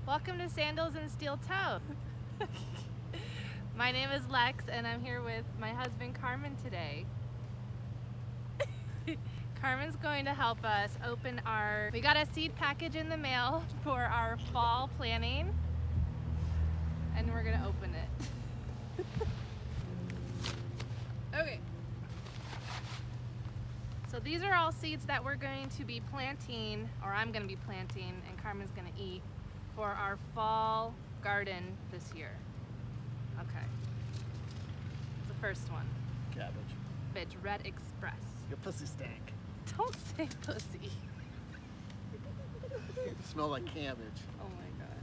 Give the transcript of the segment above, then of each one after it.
Welcome to Sandals and Steel Toe. My name is Lex and I'm here with my husband Carmen today. Carmen's going to help us open we got a seed package in the mail for our fall planning and we're gonna open it. Okay. So these are all seeds that we're going to be planting, or I'm going to be planting, and Carmen's going to eat for our fall garden this year. Okay. The first one. Cabbage. Red Express. Your pussy stank. Don't say pussy. You smell like cabbage. Oh my god.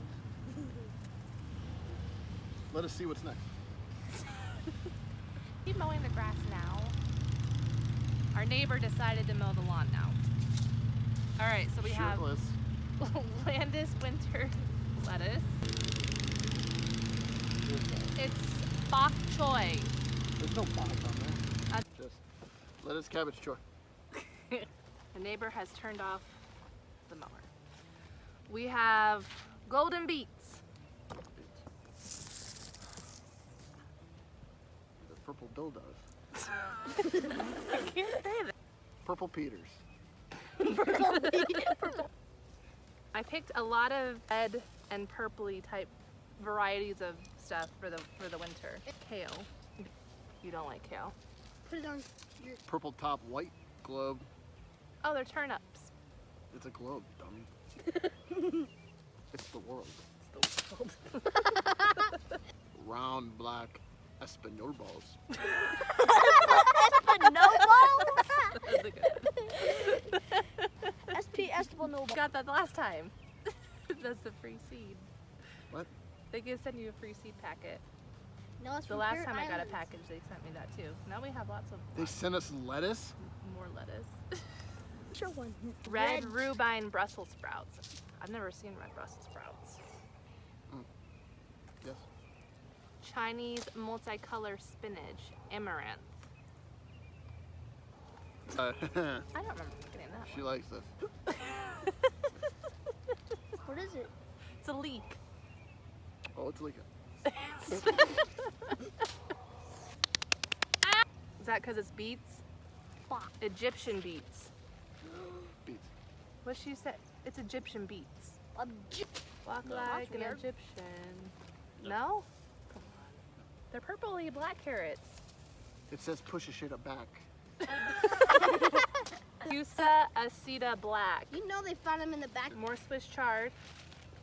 Let us see what's next. Keep mowing the grass now. Our neighbor decided to mow the lawn now. All right, so we have Landis winter lettuce. It's bok choy. There's no bok on there. Just lettuce, cabbage, choy. The neighbor has turned off the mower. We have golden beets. The purple dildos. I can't say that. Purple Peters. I picked a lot of red and purpley type varieties of stuff for the winter. Kale. You don't like kale. Put it on your... Purple top, white globe. Oh, they're turnips. It's a globe, dummy. It's the world. It's the world. Round black Espanol balls. That's a good Espanol. Got that last time. That's the free seed. What? They can send you a free seed packet. No, it's The last time I got a package, they sent me that too. Now we have lots of. They sent us lettuce? More lettuce. Sure one. Red rhubarb Brussels sprouts. I've never seen red Brussels sprouts. Yes. Chinese multicolor spinach, amaranth. I don't remember getting that She one. likes this. What is it? It's a leek. Oh, it's like Is that because it's beets? Egyptian beets. beets. What she said? It's Egyptian beets. Walk No, like that's an weird. Egyptian. No? Come on. They're purpley black carrots. It says push a shit up back. Fusa aceta black. You know they found them in the back. More Swiss chard.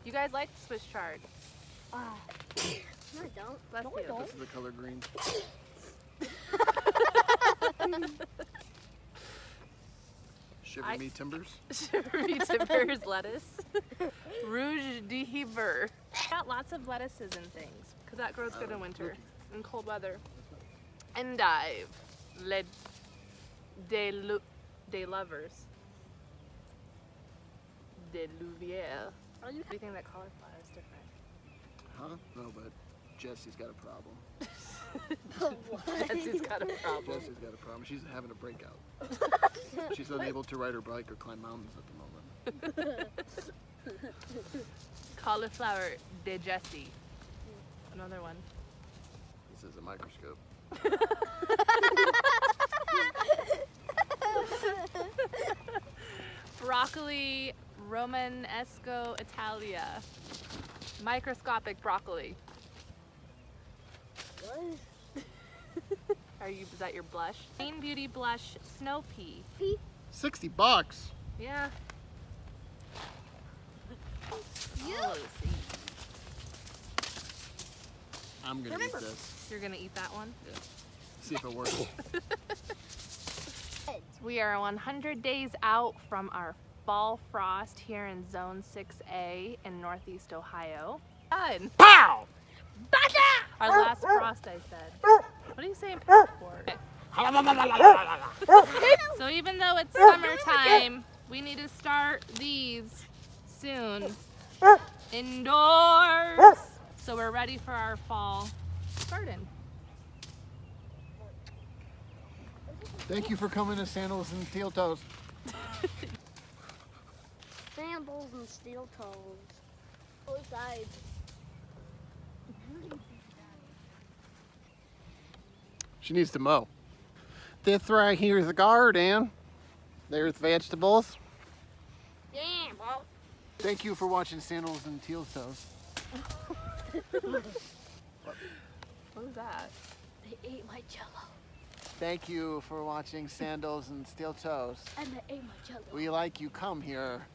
You guys like Swiss chard? No, I don't. Bless No, you. I don't. This is the color green. Shiver me timbers. Shivery timbers lettuce. Rouge de Hiver. Got lots of lettuces and things because that grows good in winter and cold weather. Endive. De lovers. De louvière. Do you think that cauliflower is different? Huh? No, but Jesse's got a problem. Jesse's got a problem. Jesse's got a problem. She's having a breakout. She's unable to ride her bike or climb mountains at the moment. Cauliflower de Jessie. Another one. This is a microscope. Broccoli Romanesco Italia. Microscopic broccoli. What? Is that your blush? Clean Beauty Blush Snow Pea. $60. Yeah. You? All those seeds. I'm gonna Remember- eat this. You're gonna eat that one? Yeah. See if it works. We are 100 days out from our fall frost here in Zone 6A in Northeast Ohio. Done. Pow! Our last frost, I said. What are you saying pow for? So even though it's summertime, we need to start these soon. Indoors. So we're ready for our fall garden. Thank you for coming to Sandals and Steel Toes. Sandals and steel toes. Both sides. She needs to mow. This right here is the garden. There's vegetables. Damn, bro. Thank you for watching Sandals and Teal Toes. What was that? They ate my jello. Thank you for watching Sandals and Steel Toes. And they ate my jello. We like you come here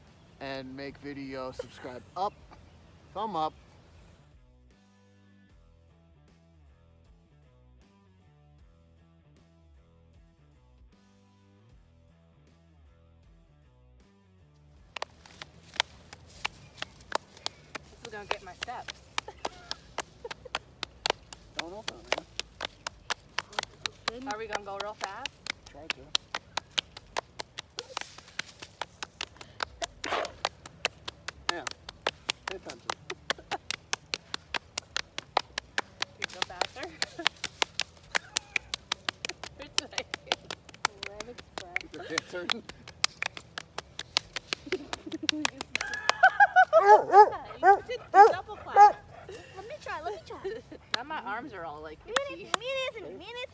and make videos, subscribe up, thumb up. This is gonna get my steps. Don't open it, man. Are we gonna go real fast? Try to. Yeah, pay attention. Can you go faster? Which way? Red Express. Is your head turning? You did the double clap. Let me try. Now my arms are all like Me itchy. neither.